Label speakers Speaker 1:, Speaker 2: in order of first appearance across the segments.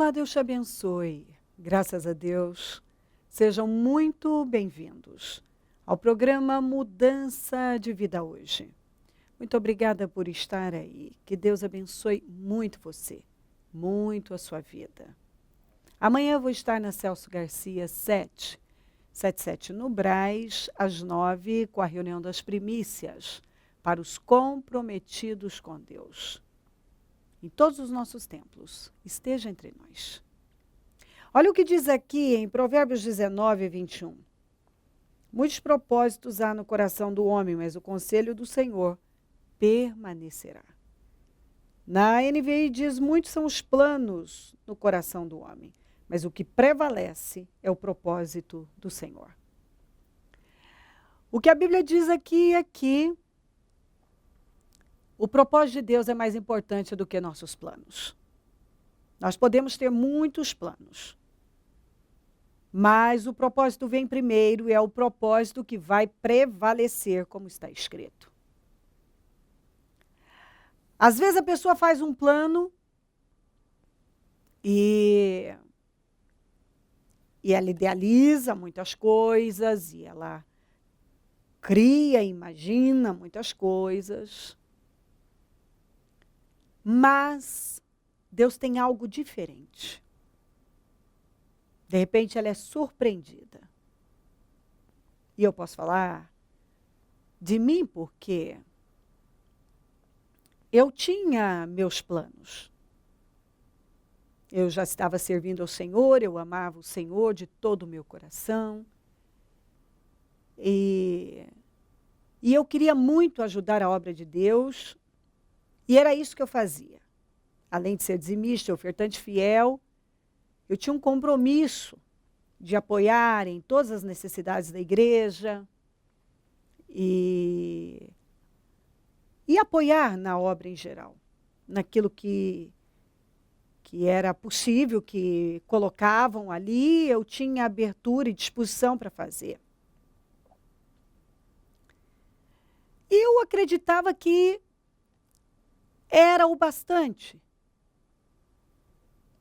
Speaker 1: Olá, Deus te abençoe. Graças a Deus. Sejam muito bem-vindos ao programa Mudança de Vida Hoje. Muito obrigada por estar aí. Que Deus abençoe muito você, muito a sua vida. Amanhã eu vou estar na Celso Garcia 777 no Brás, às 9, com a reunião das primícias, para os comprometidos com Deus. Em todos os nossos templos, esteja entre nós. Olha o que diz aqui em Provérbios 19, 21. Muitos propósitos há no coração do homem, mas o conselho do Senhor permanecerá. Na NVI diz, muitos são os planos no coração do homem, mas o que prevalece é o propósito do Senhor. O que a Bíblia diz aqui é que o propósito de Deus é mais importante do que nossos planos. Nós podemos ter muitos planos, mas o propósito vem primeiro e é o propósito que vai prevalecer, como está escrito. Às vezes a pessoa faz um plano e ela idealiza muitas coisas, e ela cria, imagina muitas coisas. Mas Deus tem algo diferente. De repente ela é surpreendida. E eu posso falar de mim porque eu tinha meus planos. Eu já estava servindo ao Senhor, eu amava o Senhor de todo o meu coração. E eu queria muito ajudar a obra de Deus. E era isso que eu fazia. Além de ser dizimista, ofertante fiel, eu tinha um compromisso de apoiar em todas as necessidades da igreja e apoiar na obra em geral, naquilo que era possível, que colocavam ali, eu tinha abertura e disposição para fazer. E eu acreditava que era o bastante.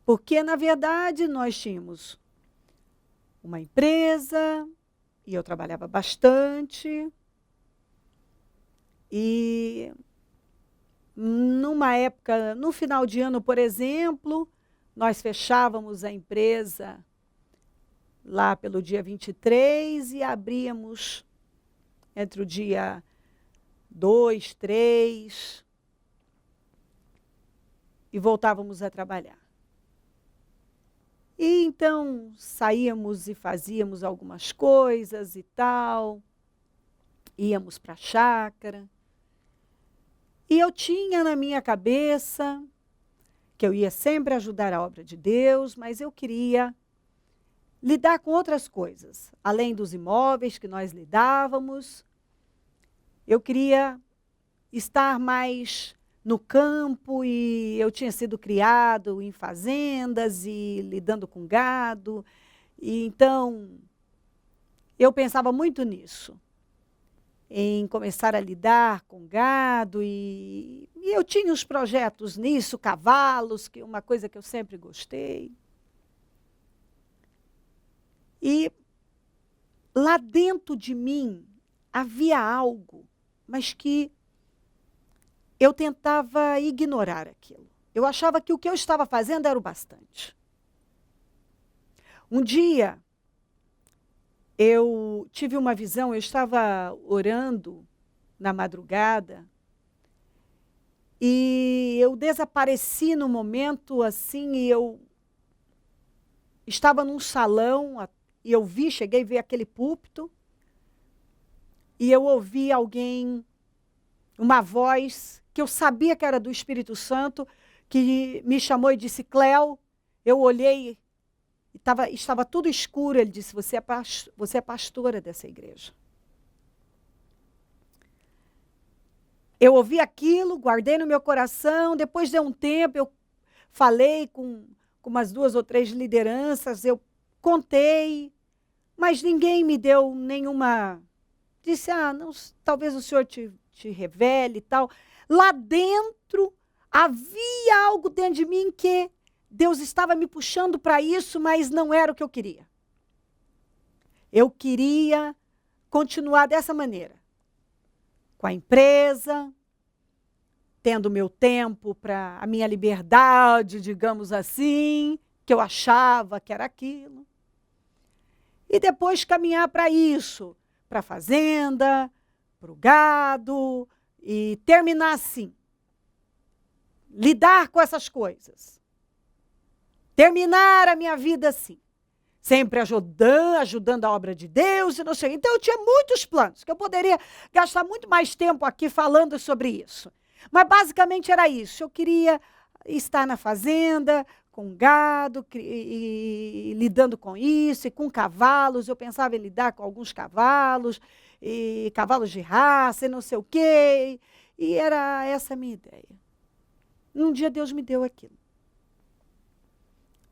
Speaker 1: Porque, na verdade, nós tínhamos uma empresa, e eu trabalhava bastante, e numa época, no final de ano, por exemplo, nós fechávamos a empresa lá pelo dia 23 e abríamos entre o dia 2, 3, e voltávamos a trabalhar. E então saíamos e fazíamos algumas coisas e tal, íamos para a chácara. E eu tinha na minha cabeça que eu ia sempre ajudar a obra de Deus, mas eu queria lidar com outras coisas, além dos imóveis que nós lidávamos. Eu queria estar mais no campo, e eu tinha sido criado em fazendas e lidando com gado, e então eu pensava muito nisso, em começar a lidar com gado, e eu tinha uns projetos nisso, cavalos, que é uma coisa que eu sempre gostei. E lá dentro de mim havia algo, mas que eu tentava ignorar aquilo. Eu achava que o que eu estava fazendo era o bastante. Um dia, eu tive uma visão, eu estava orando na madrugada, e eu desapareci no momento assim, e eu estava num salão, e eu cheguei a ver aquele púlpito, e eu ouvi alguém, uma voz, que eu sabia que era do Espírito Santo, que me chamou e disse, Cléo. Eu olhei, e estava tudo escuro. Ele disse, você é pastora dessa igreja. Eu ouvi aquilo, guardei no meu coração. Depois de um tempo, eu falei com umas 2 ou 3 lideranças, eu contei, mas ninguém me deu nenhuma... Disse, não, talvez o senhor te revele e tal. Lá dentro, havia algo dentro de mim que Deus estava me puxando para isso, mas não era o que eu queria. Eu queria continuar dessa maneira. Com a empresa, tendo meu tempo para a minha liberdade, digamos assim, que eu achava que era aquilo. E depois caminhar para isso, para a fazenda, para o gado, e terminar assim. Lidar com essas coisas. Terminar a minha vida assim. Sempre ajudando a obra de Deus e não sei. Então eu tinha muitos planos, que eu poderia gastar muito mais tempo aqui falando sobre isso. Mas basicamente era isso. Eu queria estar na fazenda, com gado, e lidando com isso, e com cavalos. Eu pensava em lidar com alguns cavalos, e cavalos de raça, e não sei o quê. E era essa a minha ideia. Um dia Deus me deu aquilo.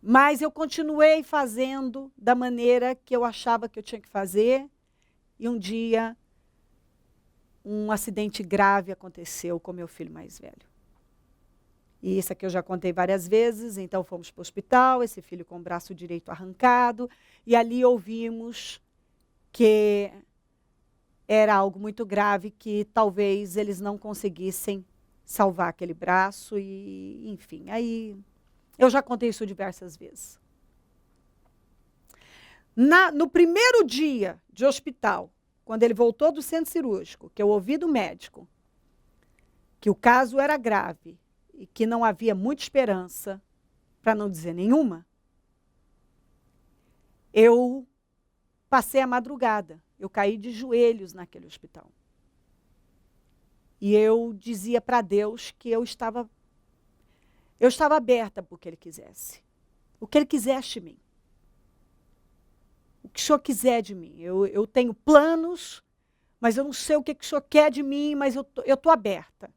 Speaker 1: Mas eu continuei fazendo da maneira que eu achava que eu tinha que fazer. E um dia, um acidente grave aconteceu com meu filho mais velho. E isso aqui eu já contei várias vezes. Então fomos para o hospital, esse filho com o braço direito arrancado. E ali ouvimos que era algo muito grave, que talvez eles não conseguissem salvar aquele braço. E, enfim, aí eu já contei isso diversas vezes. No primeiro dia de hospital, quando ele voltou do centro cirúrgico, que eu ouvi do médico que o caso era grave e que não havia muita esperança, para não dizer nenhuma, eu passei a madrugada. Eu caí de joelhos naquele hospital. E eu dizia para Deus que eu estava aberta para o que Ele quisesse. O que Ele quisesse de mim. O que o Senhor quiser de mim. Eu tenho planos, mas eu não sei o que o Senhor quer de mim, mas eu estou aberta.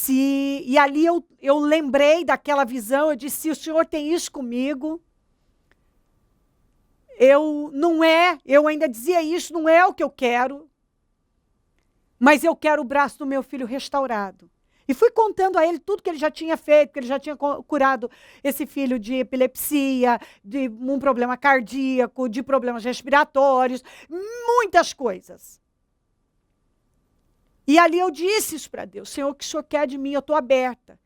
Speaker 1: E ali eu lembrei daquela visão, eu disse, se o Senhor tem isso comigo, eu ainda dizia isso, não é o que eu quero, mas eu quero o braço do meu filho restaurado. E fui contando a ele tudo que ele já tinha feito, que ele já tinha curado esse filho de epilepsia, de um problema cardíaco, de problemas respiratórios, muitas coisas. E ali eu disse isso para Deus, Senhor, o que o Senhor quer de mim, eu estou aberta.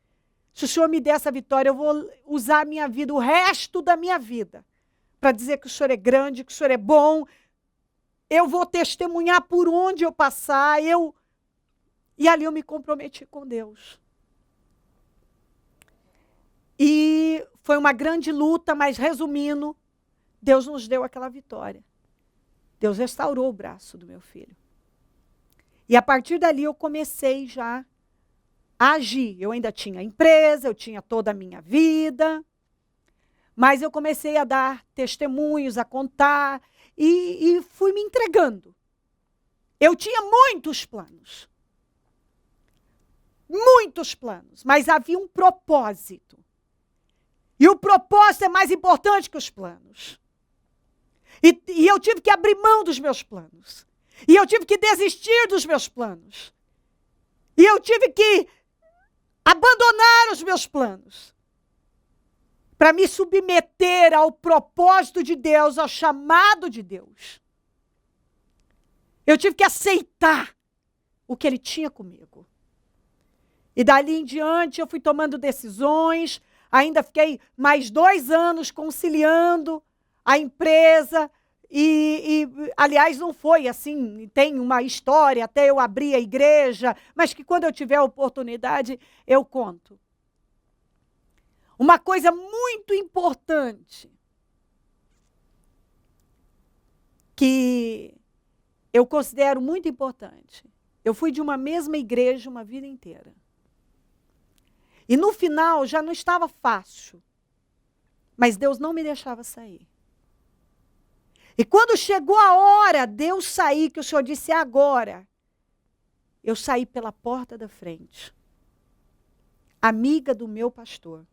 Speaker 1: Se o Senhor me der essa vitória, eu vou usar a minha vida, o resto da minha vida, para dizer que o Senhor é grande, que o Senhor é bom. Eu vou testemunhar por onde eu passar, E ali eu me comprometi com Deus. E foi uma grande luta, mas resumindo, Deus nos deu aquela vitória. Deus restaurou o braço do meu filho. E a partir dali eu comecei já a agir. Eu ainda tinha empresa, eu tinha toda a minha vida, mas eu comecei a dar testemunhos, a contar, e fui me entregando. Eu tinha muitos planos, mas havia um propósito. E o propósito é mais importante que os planos. E eu tive que abrir mão dos meus planos. E eu tive que desistir dos meus planos. E eu tive que abandonar os meus planos. Para me submeter ao propósito de Deus, ao chamado de Deus. Eu tive que aceitar o que Ele tinha comigo. E dali em diante eu fui tomando decisões, ainda fiquei mais 2 anos conciliando a empresa, aliás, não foi assim, tem uma história, até eu abrir a igreja, mas que quando eu tiver a oportunidade, eu conto. Uma coisa muito importante, que eu considero muito importante, eu fui de uma mesma igreja uma vida inteira. E no final já não estava fácil, mas Deus não me deixava sair. E quando chegou a hora de eu sair, que o Senhor disse agora, eu saí pela porta da frente, amiga do meu pastor.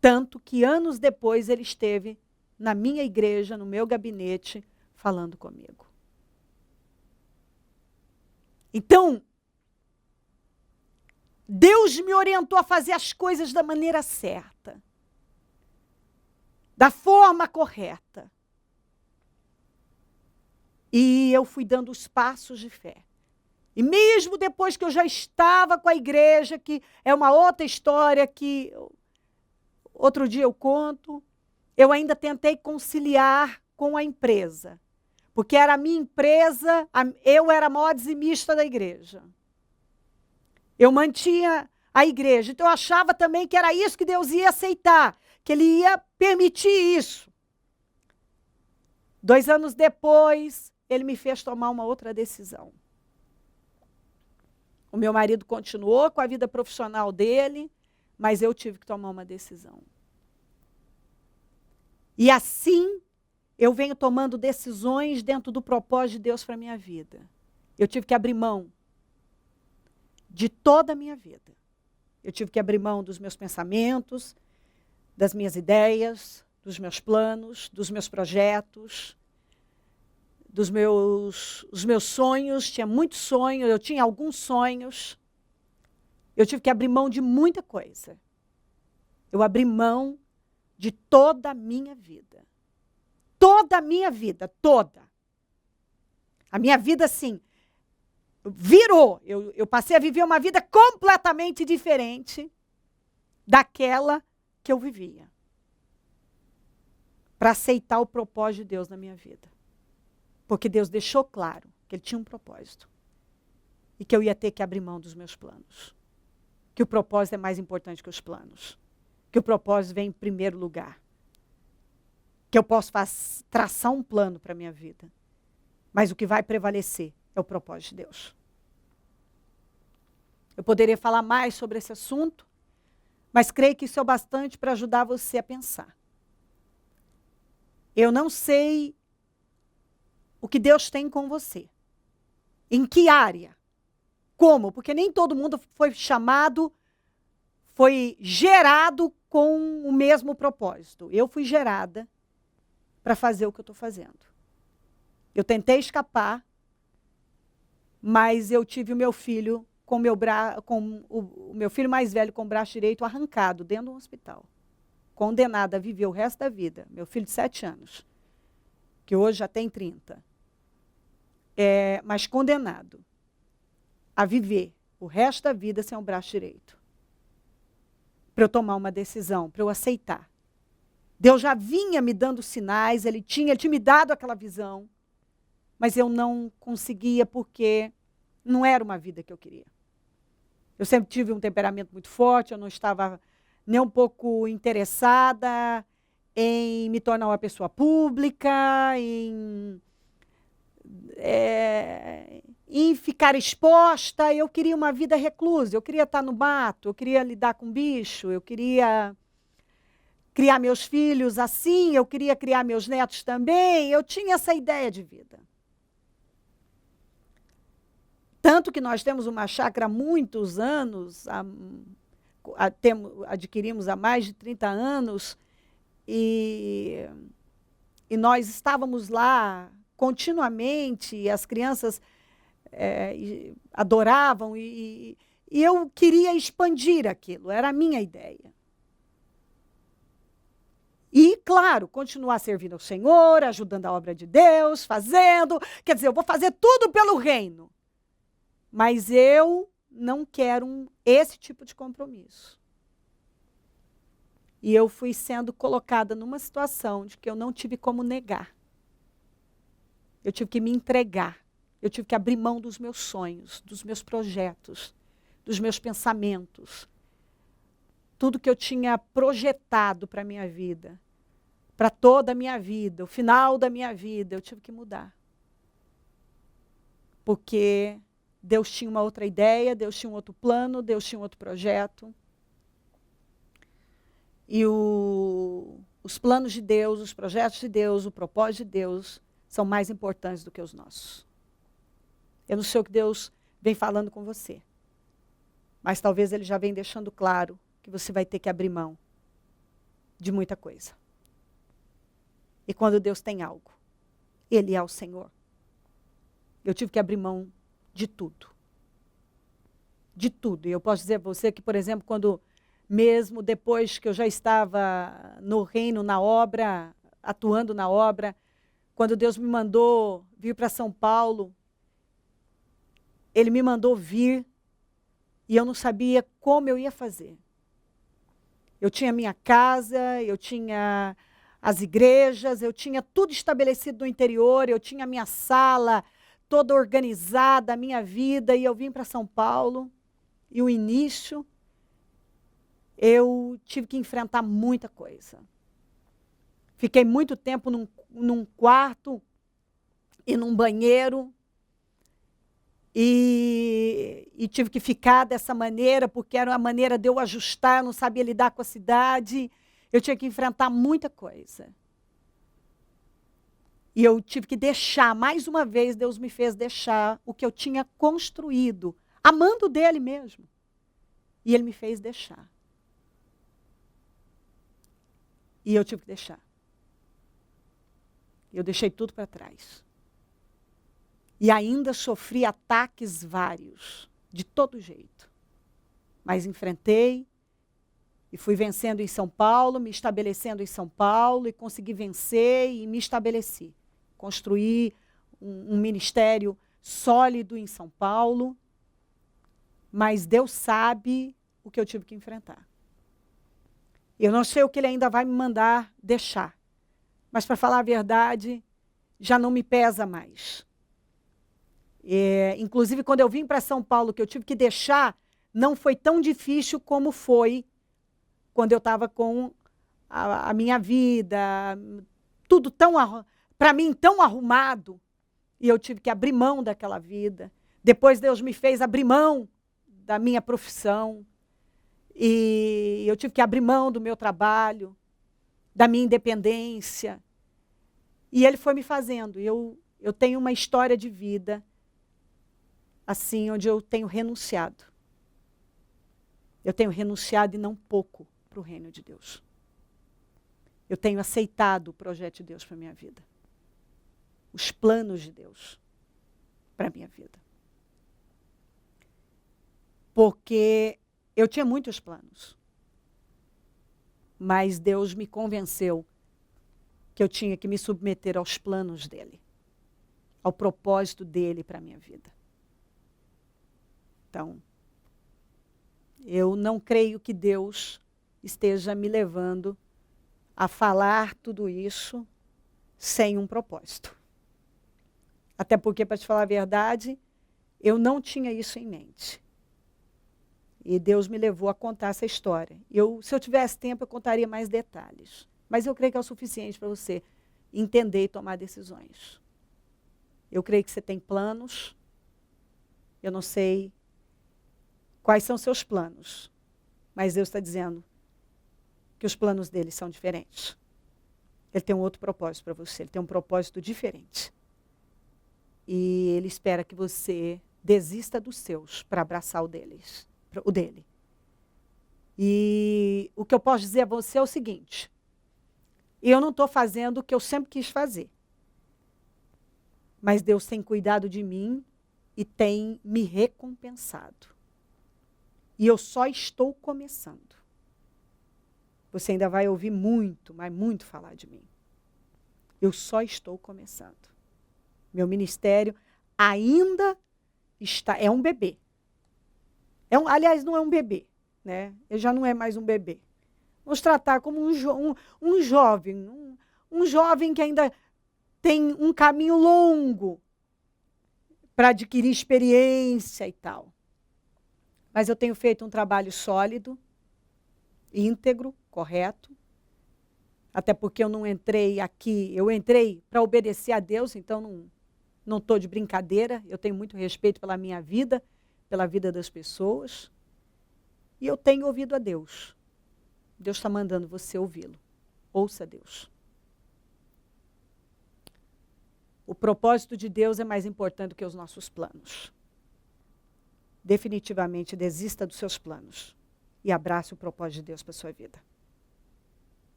Speaker 1: Tanto que anos depois ele esteve na minha igreja, no meu gabinete, falando comigo. Então, Deus me orientou a fazer as coisas da maneira certa, da forma correta. E eu fui dando os passos de fé. E mesmo depois que eu já estava com a igreja, que é uma outra história que outro dia eu conto, eu ainda tentei conciliar com a empresa. Porque era a minha empresa, eu era a maior dizimista da igreja. Eu mantinha a igreja. Então eu achava também que era isso que Deus ia aceitar, que Ele ia permitir isso. 2 anos depois, Ele me fez tomar uma outra decisão. O meu marido continuou com a vida profissional dele, mas eu tive que tomar uma decisão. E assim, eu venho tomando decisões dentro do propósito de Deus para a minha vida. Eu tive que abrir mão de toda a minha vida. Eu tive que abrir mão dos meus pensamentos, das minhas ideias, dos meus planos, dos meus projetos, os meus sonhos. Tinha muitos sonhos, eu tinha alguns sonhos. Eu tive que abrir mão de muita coisa. Eu abri mão de toda a minha vida. Toda a minha vida, toda. A minha vida, assim, virou. Eu passei a viver uma vida completamente diferente daquela que eu vivia. Para aceitar o propósito de Deus na minha vida. Porque Deus deixou claro que Ele tinha um propósito. E que eu ia ter que abrir mão dos meus planos. Que o propósito é mais importante que os planos. Que o propósito vem em primeiro lugar. Que eu posso traçar um plano para a minha vida. Mas o que vai prevalecer é o propósito de Deus. Eu poderia falar mais sobre esse assunto, mas creio que isso é o bastante para ajudar você a pensar. Eu não sei o que Deus tem com você. Em que área? Como? Porque nem todo mundo foi chamado, foi gerado com o mesmo propósito. Eu fui gerada para fazer o que eu estou fazendo. Eu tentei escapar, mas eu tive o meu filho com o meu filho mais velho com o braço direito arrancado dentro de um hospital. Condenado a viver o resto da vida. Meu filho de 7 anos, que hoje já tem 30. Mas condenado a viver o resto da vida sem o braço direito. Para eu tomar uma decisão, para eu aceitar. Deus já vinha me dando sinais, ele tinha me dado aquela visão, mas eu não conseguia porque não era uma vida que eu queria. Eu sempre tive um temperamento muito forte, eu não estava nem um pouco interessada em me tornar uma pessoa pública, em ficar exposta. Eu queria uma vida reclusa, eu queria estar no mato, eu queria lidar com bicho, eu queria criar meus filhos assim, eu queria criar meus netos também. Eu tinha essa ideia de vida. Tanto que nós temos uma chácara há muitos anos, adquirimos há mais de 30 anos, e nós estávamos lá continuamente, e as crianças adoravam, e eu queria expandir aquilo, era a minha ideia. E, claro, continuar servindo ao Senhor, ajudando a obra de Deus, fazendo, quer dizer, eu vou fazer tudo pelo reino. Mas eu não quero esse tipo de compromisso. E eu fui sendo colocada numa situação de que eu não tive como negar. Eu tive que me entregar. Eu tive que abrir mão dos meus sonhos, dos meus projetos, dos meus pensamentos. Tudo que eu tinha projetado para a minha vida, para toda a minha vida, o final da minha vida, eu tive que mudar. Porque Deus tinha uma outra ideia, Deus tinha um outro plano, Deus tinha um outro projeto. E os planos de Deus, os projetos de Deus, o propósito de Deus são mais importantes do que os nossos. Eu não sei o que Deus vem falando com você, mas talvez Ele já vem deixando claro que você vai ter que abrir mão de muita coisa. E quando Deus tem algo, Ele é o Senhor. Eu tive que abrir mão de tudo. de tudo. E eu posso dizer a você que, por exemplo, quando mesmo depois que eu já estava no reino, na obra, atuando na obra, quando Deus me mandou vir para São Paulo, Ele me mandou vir e eu não sabia como eu ia fazer. Eu tinha minha casa, eu tinha as igrejas, eu tinha tudo estabelecido no interior, eu tinha minha sala toda organizada, a minha vida, e eu vim para São Paulo. E o início, eu tive que enfrentar muita coisa. Fiquei muito tempo num quarto e num banheiro, e tive que ficar dessa maneira, porque era uma maneira de eu ajustar, eu não sabia lidar com a cidade, eu tinha que enfrentar muita coisa. E eu tive que deixar, mais uma vez, Deus me fez deixar o que eu tinha construído, amando dele mesmo. E Ele me fez deixar. E eu tive que deixar. Eu deixei tudo para trás. E ainda sofri ataques vários, de todo jeito. Mas enfrentei e fui vencendo em São Paulo, me estabelecendo em São Paulo, e consegui vencer e me estabeleci. Construí um ministério sólido em São Paulo, mas Deus sabe o que eu tive que enfrentar. Eu não sei o que Ele ainda vai me mandar deixar, mas, para falar a verdade, já não me pesa mais. Inclusive, quando eu vim para São Paulo, que eu tive que deixar, não foi tão difícil como foi quando eu estava com a minha vida, tudo tão, para mim, tão arrumado, e eu tive que abrir mão daquela vida. Depois Deus me fez abrir mão da minha profissão, e eu tive que abrir mão do meu trabalho, da minha independência, e Ele foi me fazendo. Eu tenho uma história de vida assim, onde eu tenho renunciado. Eu tenho renunciado, e não pouco, para o reino de Deus. Eu tenho aceitado o projeto de Deus para a minha vida. Os planos de Deus para a minha vida. Porque eu tinha muitos planos. Mas Deus me convenceu que eu tinha que me submeter aos planos dele. Ao propósito dele para a minha vida. Então, eu não creio que Deus esteja me levando a falar tudo isso sem um propósito. Até porque, para te falar a verdade, eu não tinha isso em mente. E Deus me levou a contar essa história. Se eu tivesse tempo, eu contaria mais detalhes. Mas eu creio que é o suficiente para você entender e tomar decisões. Eu creio que você tem planos. Eu não sei quais são seus planos, mas Deus está dizendo que os planos dele são diferentes. Ele tem um outro propósito para você, ele tem um propósito diferente. E ele espera que você desista dos seus para abraçar o dele. E o que eu posso dizer a você é o seguinte: eu não estou fazendo o que eu sempre quis fazer, mas Deus tem cuidado de mim e tem me recompensado. E eu só estou começando. Você ainda vai ouvir muito, mas muito falar de mim. Eu só estou começando. Meu ministério ainda é um bebê. Aliás, não é um bebê, né? Ele já não é mais um bebê. Vamos tratar como um jovem que ainda tem um caminho longo para adquirir experiência e tal. Mas eu tenho feito um trabalho sólido, íntegro, correto. Até porque eu não entrei aqui, eu entrei para obedecer a Deus, então não estou de brincadeira. Eu tenho muito respeito pela minha vida, pela vida das pessoas. E eu tenho ouvido a Deus. Deus está mandando você ouvi-lo. Ouça Deus. O propósito de Deus é mais importante do que os nossos planos. Definitivamente desista dos seus planos e abrace o propósito de Deus para a sua vida.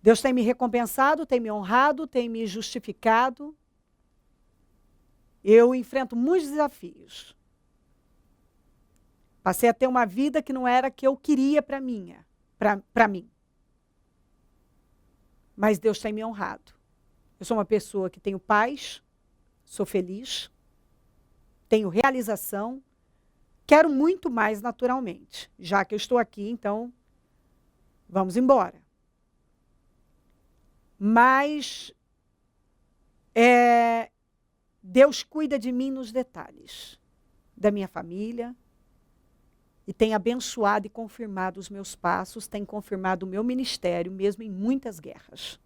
Speaker 1: Deus tem me recompensado, tem me honrado, tem me justificado. Eu enfrento muitos desafios. Passei a ter uma vida que não era a que eu queria para mim. Mas Deus tem me honrado. Eu sou uma pessoa que tenho paz, sou feliz, tenho realização, quero muito mais naturalmente. Já que eu estou aqui, então, vamos embora. Mas Deus cuida de mim nos detalhes, da minha família, e tem abençoado e confirmado os meus passos, tem confirmado o meu ministério, mesmo em muitas guerras.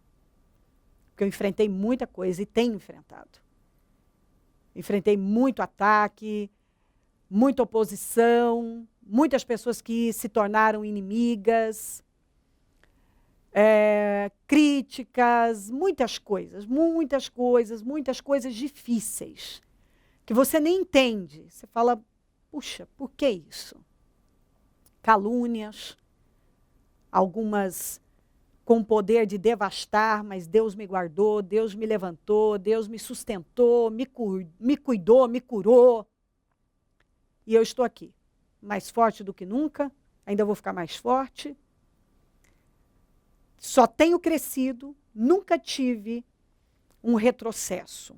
Speaker 1: Porque eu enfrentei muita coisa e tenho enfrentado. Enfrentei muito ataque, muita oposição, muitas pessoas que se tornaram inimigas, críticas, muitas coisas difíceis, que você nem entende. Você fala, puxa, por que isso? Calúnias, algumas com o poder de devastar, mas Deus me guardou, Deus me levantou, Deus me sustentou, me cuidou, me curou. E eu estou aqui, mais forte do que nunca, ainda vou ficar mais forte. Só tenho crescido, nunca tive um retrocesso.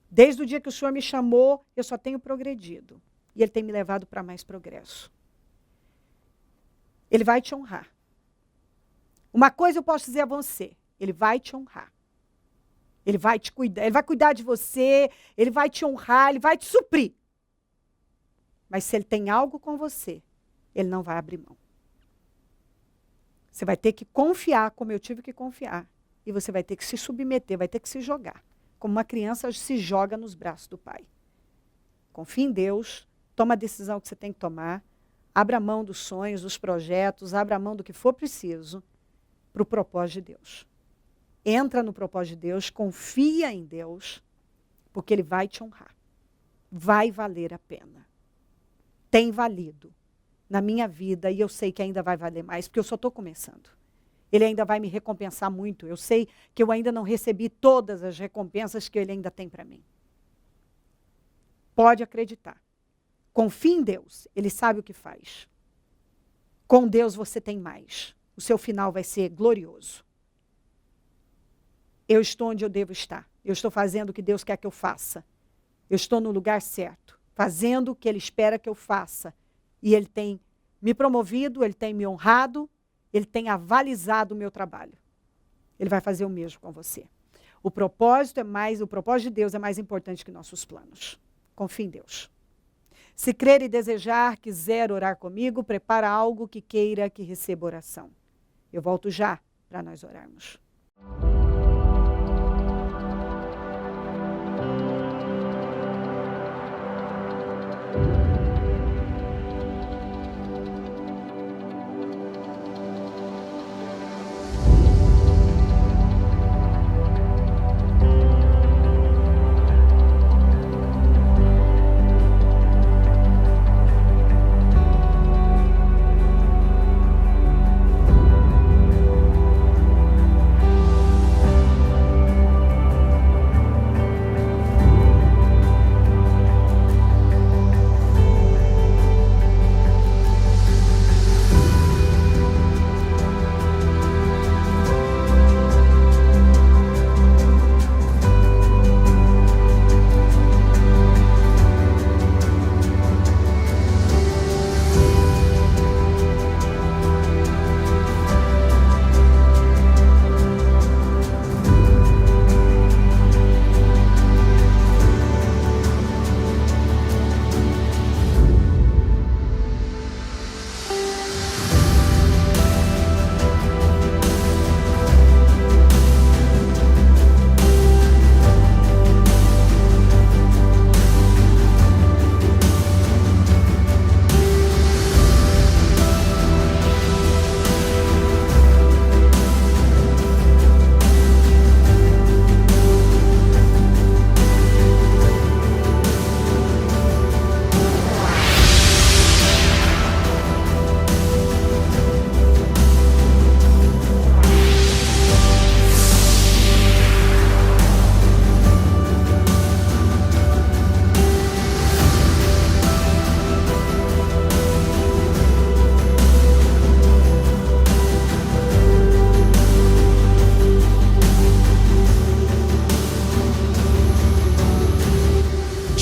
Speaker 1: Desde o dia que o Senhor me chamou, eu só tenho progredido. E Ele tem me levado para mais progresso. Ele vai te honrar. Uma coisa eu posso dizer a você, Ele vai te honrar. Ele vai te cuidar, Ele vai cuidar de você, Ele vai te honrar, Ele vai te suprir. Mas se Ele tem algo com você, Ele não vai abrir mão. Você vai ter que confiar como eu tive que confiar. E você vai ter que se submeter, vai ter que se jogar. Como uma criança se joga nos braços do pai. Confie em Deus, toma a decisão que você tem que tomar, abra mão dos sonhos, dos projetos, abra mão do que for preciso para o propósito de Deus. Entra no propósito de Deus, confia em Deus, porque Ele vai te honrar. Vai valer a pena. Tem valido na minha vida e eu sei que ainda vai valer mais, porque eu só estou começando. Ele ainda vai me recompensar muito. Eu sei que eu ainda não recebi todas as recompensas que Ele ainda tem para mim. Pode acreditar. Confie em Deus. Ele sabe o que faz. Com Deus você tem mais. O seu final vai ser glorioso. Eu estou onde eu devo estar. Eu estou fazendo o que Deus quer que eu faça. Eu estou no lugar certo. Fazendo o que Ele espera que eu faça. E Ele tem me promovido, Ele tem me honrado, Ele tem avalizado o meu trabalho. Ele vai fazer o mesmo com você. O propósito de Deus é mais importante que nossos planos. Confie em Deus. Se crer e desejar, quiser orar comigo, prepara algo que queira que receba oração. Eu volto já para nós orarmos.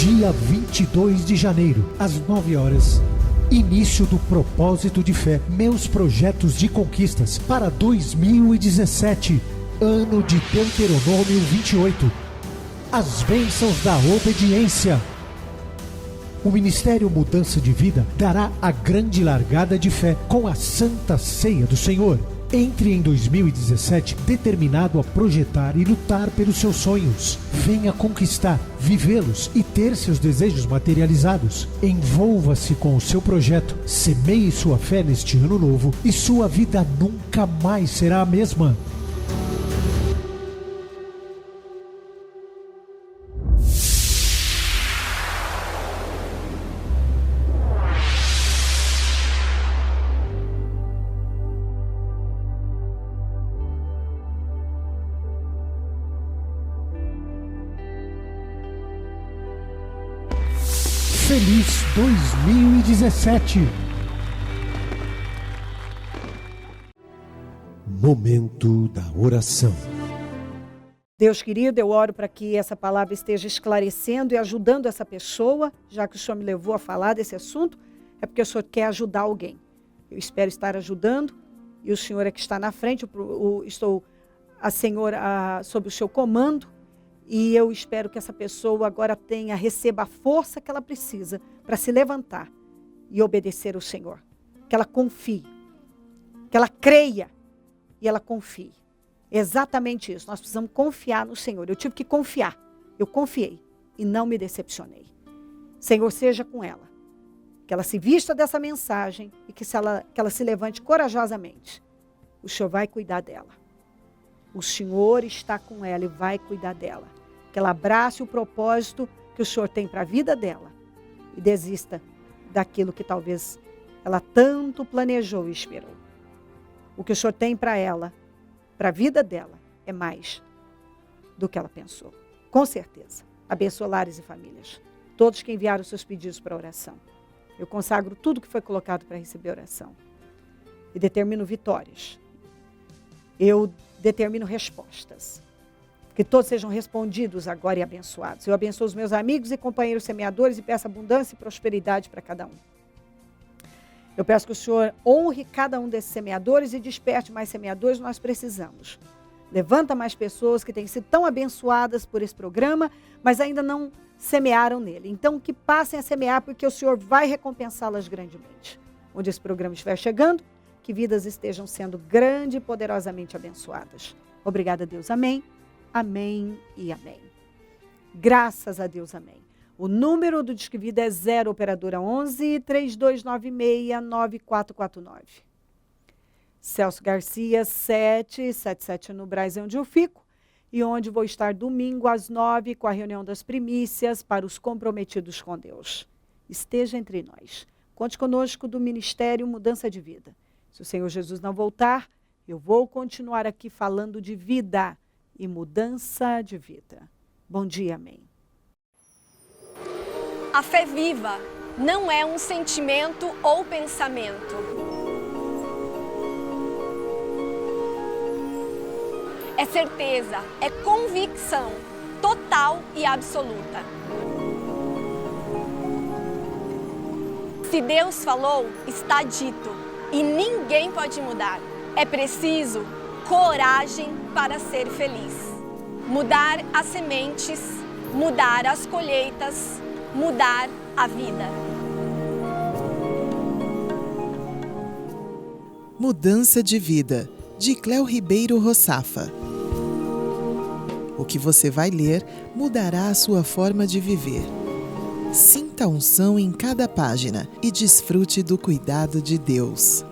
Speaker 2: dia 22 de janeiro, às 9 horas. Início do propósito de fé, meus projetos de conquistas para 2017, ano de Deuteronômio 28. As bênçãos da obediência. O Ministério Mudança de Vida dará a grande largada de fé com a Santa Ceia do Senhor. Entre em 2017 determinado a projetar e lutar pelos seus sonhos. Venha conquistar, vivê-los e ter seus desejos materializados. Envolva-se com o seu projeto, semeie sua fé neste ano novo e sua vida nunca mais será a mesma. Feliz 2017! Momento da oração.
Speaker 1: Deus querido, eu oro para que essa palavra esteja esclarecendo e ajudando essa pessoa, já que o Senhor me levou a falar desse assunto, é porque o Senhor quer ajudar alguém. Eu espero estar ajudando e o Senhor é que está na frente, estou a Senhor sob o seu comando. E eu espero que essa pessoa agora receba a força que ela precisa para se levantar e obedecer ao Senhor. Que ela confie, que ela creia e ela confie. Exatamente isso, nós precisamos confiar no Senhor. Eu tive que confiar, eu confiei e não me decepcionei. Senhor, seja com ela. Que ela se vista dessa mensagem e que ela se levante corajosamente. O Senhor vai cuidar dela. O Senhor está com ela e vai cuidar dela. Que ela abrace o propósito que o Senhor tem para a vida dela e desista daquilo que talvez ela tanto planejou e esperou. O que o Senhor tem para ela, para a vida dela, é mais do que ela pensou. Com certeza. Abençoa lares e famílias. Todos que enviaram seus pedidos para oração. Eu consagro tudo que foi colocado para receber oração. E determino vitórias. Eu determino respostas. Que todos sejam respondidos agora e abençoados. Eu abençoo os meus amigos e companheiros semeadores e peço abundância e prosperidade para cada um. Eu peço que o Senhor honre cada um desses semeadores e desperte mais semeadores, nós precisamos. Levanta mais pessoas que têm sido tão abençoadas por esse programa, mas ainda não semearam nele. Então, que passem a semear, porque o Senhor vai recompensá-las grandemente. Onde esse programa estiver chegando, que vidas estejam sendo grande e poderosamente abençoadas. Obrigada, Deus. Amém. Amém e amém. Graças a Deus, amém. O número do Disque Vida é 0 operadora 11 3296 9449. Celso Garcia 777 no Brás, onde eu fico, e onde vou estar domingo às 9 com a reunião das primícias para os comprometidos com Deus. Esteja entre nós. Conte conosco do Ministério Mudança de Vida. Se o Senhor Jesus não voltar, eu vou continuar aqui falando de vida e mudança de vida. Bom dia, amém.
Speaker 3: A fé viva não é um sentimento ou pensamento. É certeza, é convicção total e absoluta. Se Deus falou, está dito e ninguém pode mudar. É preciso coragem para ser feliz. Mudar as sementes, mudar as colheitas, mudar a vida.
Speaker 4: Mudança de Vida, de Cléo Ribeiro Rossafa. O que você vai ler mudará a sua forma de viver. Sinta a unção em cada página e desfrute do cuidado de Deus.